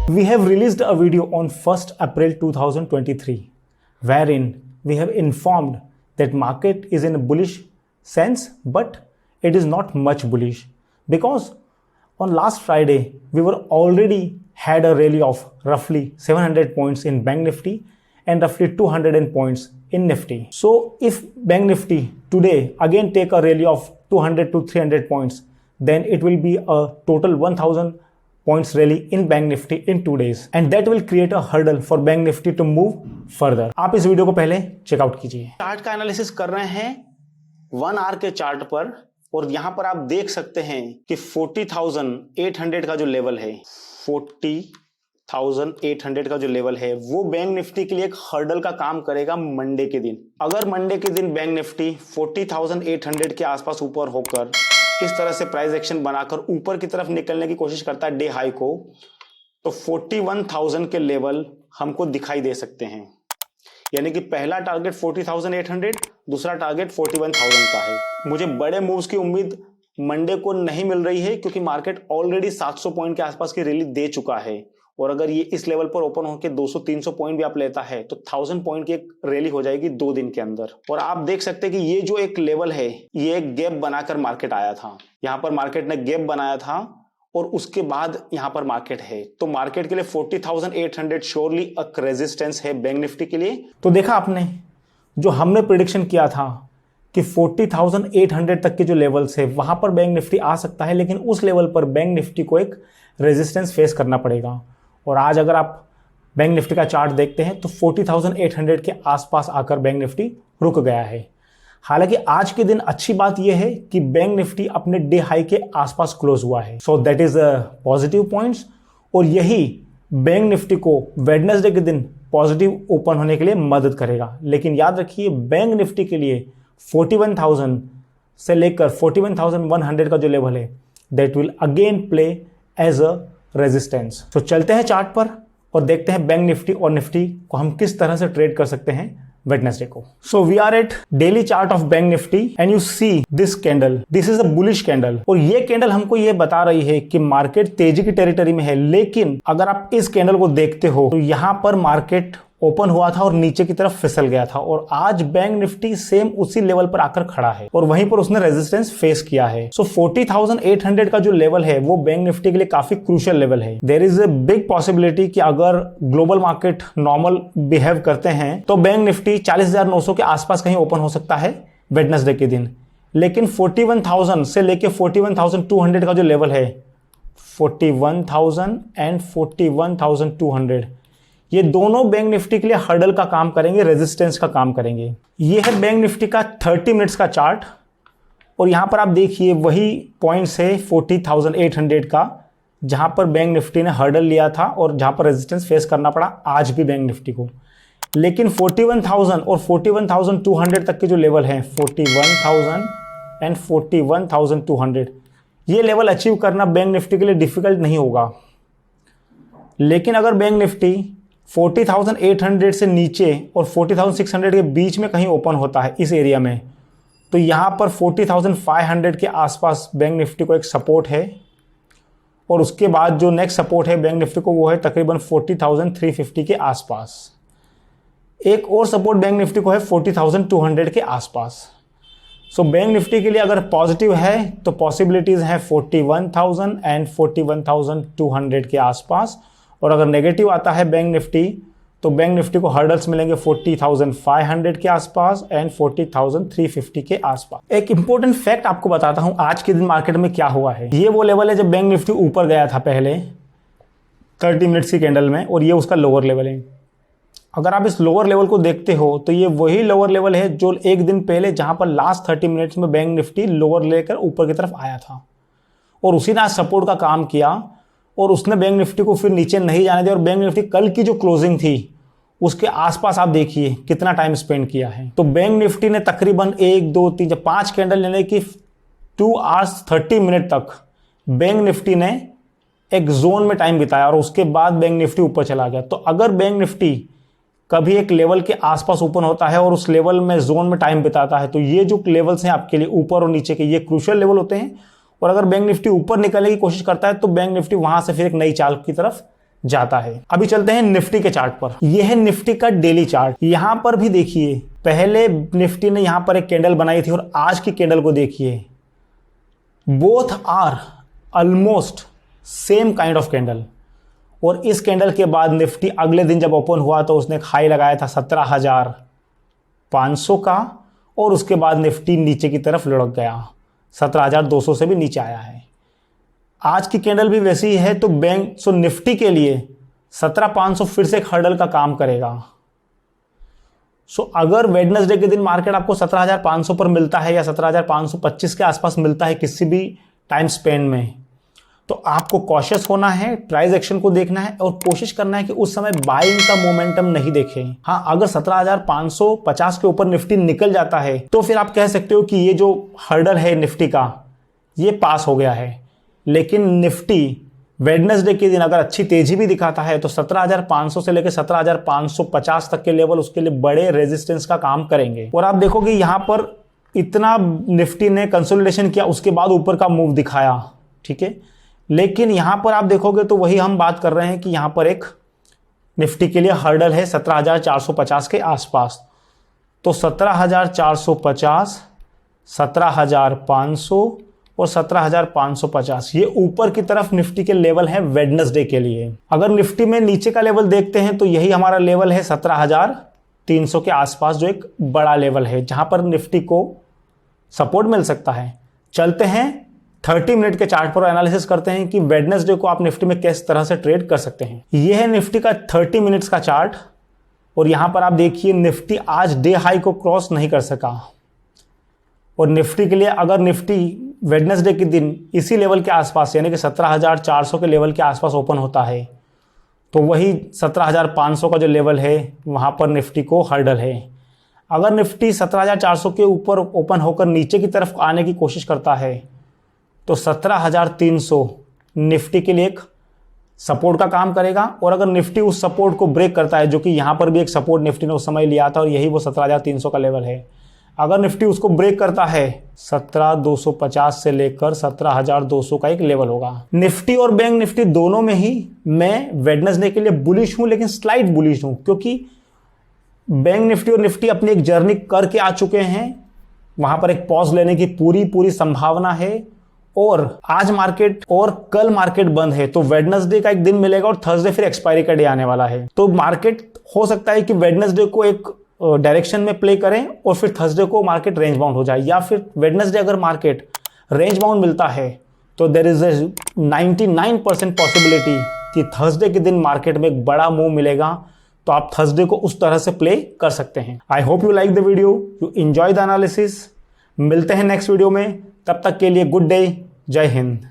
We have released a video on 1st April 2023 wherein we have informed that market is in a bullish sense, but it is not much bullish because on last Friday we were already had a rally of roughly 700 points in Bank Nifty and roughly 200 points in Nifty. So if Bank Nifty today again take a rally of 200 to 300 points, then it will be a total 1000 points rally in Bank Nifty in 2 days and that will create a hurdle for Bank Nifty to move further. आप इस video को पहले checkout कीजिए। Chart का analysis कर रहे हैं 1 our के चार्ट पर और यहां पर आप देख सकते हैं कि 40,800 का जो लेवल है, 40,800 का जो लेवल है वो बैंक निफ्टी के लिए एक हर्डल का काम करेगा मंडे के दिन। अगर मंडे के दिन बैंक निफ्टी 40,800 के आसपास ऊपर होकर इस तरह से प्राइस एक्शन बनाकर ऊपर की तरफ निकलने की कोशिश करता है डे हाई को, तो 41,000 के लेवल हमको दिखाई दे सकते हैं। यानी कि पहला टारगेट 40,800, दूसरा टारगेट 41,000 का है। मुझे बड़े मूव्स की उम्मीद मंडे को नहीं मिल रही है क्योंकि मार्केट ऑलरेडी 700 पॉइंट के आसपास की रैली दे चुका है और अगर ये इस लेवल पर ओपन होकर 200-300 पॉइंट भी आप लेता है तो 1000 पॉइंट की एक रैली हो जाएगी 2 दिन के अंदर। और आप देख सकते हैं कि ये जो एक लेवल है ये एक गैप बनाकर मार्केट आया था। यहां पर मार्केट ने गैप बनाया था और उसके बाद यहां पर मार्केट है, तो मार्केट के लिए 40,800 श्योरली एक रेजिस्टेंस है बैंक निफ्टी के लिए। तो देखा आपने जो हमने प्रिडिक्शन किया था कि 40,800 तक के जो लेवल्स है वहां पर बैंक निफ्टी आ सकता है, लेकिन उस लेवल पर बैंक निफ्टी को एक रेजिस्टेंस फेस करना पड़ेगा। और आज अगर आप बैंक निफ्टी का चार्ट देखते हैं तो 40,800 के आसपास आकर बैंक निफ्टी रुक गया है। हालांकि आज के दिन अच्छी बात यह है कि बैंक निफ्टी अपने डे हाई के आसपास क्लोज हुआ है, so that is positive points और यही बैंक निफ्टी को वेडनेसडे के दिन पॉजिटिव ओपन होने के लिए मदद करेगा। लेकिन याद रखिए बैंक निफ्टी के लिए 41,000 से लेकर 41,100 का जो लेवल है that will again play as a resistance. तो चलते हैं चार्ट पर और देखते हैं बैंक निफ्टी और निफ्टी को हम किस तरह से ट्रेड कर सकते हैं वेडनेसडे को। So we are at daily chart of bank Nifty and you see this candle, this is a bullish candle और ये कैंडल हमको ये बता रही है कि मार्केट तेजी की टेरिटरी में है। लेकिन अगर आप इस कैंडल को देखते हो तो यहां पर मार्केट ओपन हुआ था और नीचे की तरफ फिसल गया था और आज बैंक निफ्टी सेम उसी लेवल पर आकर खड़ा है और वहीं पर उसने रेजिस्टेंस फेस किया है। सो 40,800 का जो लेवल है वो बैंक निफ्टी के लिए काफी क्रूशियल लेवल है। There is a big possibility कि अगर ग्लोबल मार्केट नॉर्मल बिहेव करते हैं तो बैंक निफ्टी 40,900 के आसपास कहीं ओपन हो सकता है वेडनेसडे के दिन। लेकिन 41,000 से लेकर 41,200 का जो लेवल है, 41,000 एंड 41,200, ये दोनों बैंक निफ्टी के लिए हर्डल का काम करेंगे, रेजिस्टेंस का काम करेंगे। ये है बैंक निफ्टी का 30 मिनट्स का चार्ट और यहां पर आप देखिए वही पॉइंट्स है 40,800 का जहां पर बैंक निफ्टी ने हर्डल लिया था और जहां पर रेजिस्टेंस फेस करना पड़ा आज भी बैंक निफ्टी को। लेकिन 41,000 और 41,200 तक के जो लेवल हैं, 41,000 एंड 41,200, ये लेवल अचीव करना बैंक निफ्टी के लिए डिफिकल्ट नहीं होगा। लेकिन अगर बैंक निफ्टी 40,800 से नीचे और 40,600 के बीच में कहीं ओपन होता है इस एरिया में, तो यहाँ पर 40,500 के आसपास बैंक निफ्टी को एक सपोर्ट है और उसके बाद जो नेक्स्ट सपोर्ट है बैंक निफ्टी को वो है तकरीबन 40,350 के आसपास। एक और सपोर्ट बैंक निफ्टी को है 40,200 के आसपास। सो बैंक निफ्टी के लिए अगर पॉजिटिव है तो पॉसिबिलिटीज हैं 41,000 एंड 41,200 के आसपास, और अगर नेगेटिव आता है बैंक निफ्टी तो बैंक निफ्टी को हर्डल्स मिलेंगे 40,500 के आसपास एंड 40,350 के आसपास। एक इंपॉर्टेंट फैक्ट आपको बताता हूं आज के दिन मार्केट में क्या हुआ है। ये वो लेवल है जब बैंक निफ्टी ऊपर गया था पहले 30 मिनट्स की कैंडल में और ये उसका लोअर लेवल है। अगर आप इस लोअर लेवल को देखते हो तो ये वही लोअर लेवल है जो एक दिन पहले जहां पर लास्ट 30 मिनट्स में बैंक निफ्टी लोअर लेकर ऊपर की तरफ आया था और उसी ने आज सपोर्ट का काम किया और उसने बैंक निफ्टी को फिर नीचे नहीं जाने दिया और बैंक निफ्टी कल की जो क्लोजिंग थी उसके आसपास आप देखिए कितना टाइम स्पेंड किया है। तो बैंक निफ्टी ने तकरीबन 1 2 3 5 कैंडल यानी कि 2 आवर्स 30 मिनट तक बैंक निफ्टी ने एक जोन में टाइम बिताया और उसके बाद बैंक निफ्टी ऊपर चला गया। तो अगर बैंक निफ्टी कभी एक लेवल के आसपास ओपन होता है और उस लेवल में जोन में टाइम बिताता है तो ये जो लेवल्स हैं आपके लिए ऊपर और नीचे के ये क्रूशियल लेवल होते हैं। और अगर बैंक निफ्टी ऊपर निकलने की कोशिश करता है तो बैंक निफ्टी वहां से फिर एक नई चाल की तरफ जाता है। अभी चलते हैं निफ्टी के चार्ट पर। यह है निफ्टी का डेली चार्ट। यहां पर भी देखिए, पहले निफ्टी ने यहां पर एक कैंडल बनाई थी और आज की कैंडल को देखिए, both are almost same kind of candle. और इस कैंडल के बाद निफ्टी अगले दिन जब ओपन हुआ तो उसने एक हाई लगाया था 17,500 का, और उसके बाद निफ्टी नीचे की तरफ लुढ़क गया, 17,200 से भी नीचे आया है। आज की कैंडल भी वैसी ही है। तो निफ्टी के लिए 17,500 फिर से एक हर्डल का काम करेगा। अगर वेडनेसडे के दिन मार्केट आपको 17,500 पर मिलता है या 17,525 के आसपास मिलता है किसी भी टाइम स्पेन में, तो आपको कॉशियस होना है, प्राइस एक्शन को देखना है और कोशिश करना है कि उस समय बाइंग का मोमेंटम नहीं देखें। हाँ, अगर 17,550 के ऊपर निफ्टी निकल जाता है तो फिर आप कह सकते हो कि ये जो हर्डल है निफ्टी का, ये पास हो गया है। लेकिन निफ्टी वेडनेसडे के दिन अगर अच्छी तेजी भी दिखाता है तो 17,500 से लेकर 17,550 तक के लेवल उसके लिए बड़े रेजिस्टेंस का काम करेंगे। और आप देखोगे यहां पर इतना निफ्टी ने कंसोलिडेशन किया, उसके बाद ऊपर का मूव दिखाया, ठीक है। लेकिन यहां पर आप देखोगे तो वही हम बात कर रहे हैं कि यहां पर एक निफ्टी के लिए हर्डल है 17,450 के आसपास। तो 17,450, 17,500 और 17,550 ये ऊपर की तरफ निफ्टी के लेवल है वेडनेसडे के लिए। अगर निफ्टी में नीचे का लेवल देखते हैं तो यही हमारा लेवल है 17,300 के आसपास, जो एक बड़ा लेवल है जहां पर निफ्टी को सपोर्ट मिल सकता है। चलते हैं 30 मिनट के चार्ट पर एनालिसिस करते हैं कि वेडनेसडे को आप निफ्टी में किस तरह से ट्रेड कर सकते हैं। यह है निफ्टी का 30 मिनट्स का चार्ट और यहां पर आप देखिए निफ्टी आज डे हाई को क्रॉस नहीं कर सका। और निफ्टी के लिए अगर निफ्टी वेडनेसडे के दिन इसी लेवल के आसपास यानी कि 17,400 के लेवल के आसपास ओपन होता है तो वही 17,500 का जो लेवल है वहां पर निफ्टी को हर्डल है। अगर निफ्टी 17,400 के ऊपर ओपन होकर नीचे की तरफ आने की कोशिश करता है तो 17,300 निफ्टी के लिए एक सपोर्ट का काम करेगा। और अगर निफ्टी उस सपोर्ट को ब्रेक करता है, जो कि यहां पर भी एक सपोर्ट निफ्टी ने उस समय लिया था और यही वो 17,300 का लेवल है, अगर निफ्टी उसको ब्रेक करता है 17,250 से लेकर 17,200 का एक लेवल होगा। निफ्टी और बैंक निफ्टी दोनों में ही मैं वेडनेसडे के लिए बुलिश हूं, लेकिन स्लाइट बुलिश हूं, क्योंकि बैंक निफ्टी और निफ्टी अपनी एक जर्नी करके आ चुके हैं। वहां पर एक पॉज लेने की पूरी संभावना है और आज मार्केट और कल मार्केट बंद है, तो वेडनेसडे का एक दिन मिलेगा और थर्सडे फिर एक्सपायरी का डे आने वाला है। तो मार्केट हो सकता है कि वेडनेसडे को एक डायरेक्शन में प्ले करें और फिर थर्सडे को मार्केट रेंज बाउंड हो जाए, या फिर वेडनेसडे अगर मार्केट रेंज बाउंड मिलता है तो देयर इज ए 99% पॉसिबिलिटी कि थर्सडे के दिन मार्केट में एक बड़ा मूव मिलेगा। तो आप थर्सडे को उस तरह से प्ले कर सकते हैं। I hope you like the video, you enjoy the analysis. मिलते हैं नेक्स्ट वीडियो में, तब तक के लिए गुड डे, जय हिंद।